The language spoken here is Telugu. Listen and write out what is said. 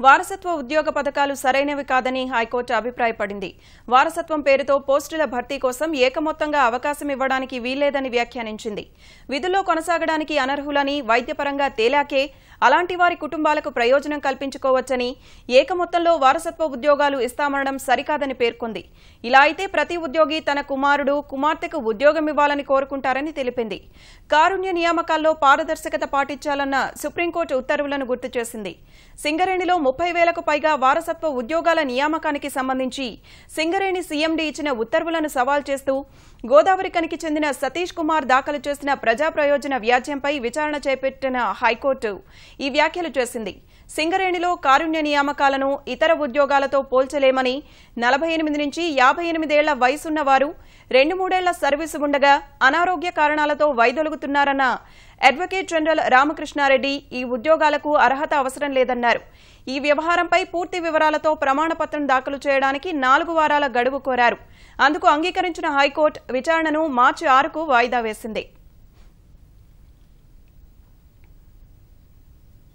వారసత్వ ఉద్యోగ పథకాలు సరైనవి కాదని హైకోర్టు అభిప్రాయపడింది. వారసత్వం పేరుతో పోస్టుల భర్తీ కోసం ఏకమొత్తంగా అవకాశం ఇవ్వడానికి వీల్లేదని వ్యాఖ్యానించింది. విధుల్లో కొనసాగడానికి అనర్హులని వైద్యపరంగా తేలాకే అలాంటి వారి కుటుంబాలకు ప్రయోజనం కల్పించుకోవచ్చని, ఏకమొత్తంలో వారసత్వ ఉద్యోగాలు ఇస్తామనడం సరికాదని పేర్కొంది. ఇలా అయితే ప్రతి ఉద్యోగి తన కుమారుడు, కుమార్తెకు ఉద్యోగం ఇవ్వాలని కోరుకుంటారని తెలిపింది. కారుణ్య నియామకాల్లో పారదర్శకత పాటించాలన్న సుప్రీంకోర్టు ఉత్తర్వులను గుర్తు చేసింది. సింగరేణిలో 30,000కు పైగా వారసత్వ ఉద్యోగాల నియామకానికి సంబంధించి సింగరేణి సీఎండీ ఇచ్చిన ఉత్తర్వులను సవాల్ చేస్తూ గోదావరి ఖనికి చెందిన సతీష్ కుమార్ దాఖలు చేసిన ప్రజా ప్రయోజన వ్యాజ్యంపై విచారణ చేపట్టిన హైకోర్టు ఈ వ్యాఖ్యలు చేసింది. సింగరేణిలో కారుణ్య నియామకాలను ఇతర ఉద్యోగాలతో పోల్చలేమని, 48 నుంచి 58 ఏళ్ల వయసున్న వారు 2-3 ఏళ్ల సర్వీసు ఉండగా అనారోగ్య కారణాలతో వైదొలుగుతున్నారన్న అడ్వకేట్ జనరల్ రామకృష్ణారెడ్డి ఈ ఉద్యోగాలకు అర్హత అవసరం లేదన్నారు. ఈ వ్యవహారంపై పూర్తి వివరాలతో ప్రమాణపత్రం దాఖలు చేయడానికి 4 వారాల గడువు కోరారు. అందుకు అంగీకరించిన హైకోర్టు విచారణను మార్చి 6కు వాయిదా వేసింది.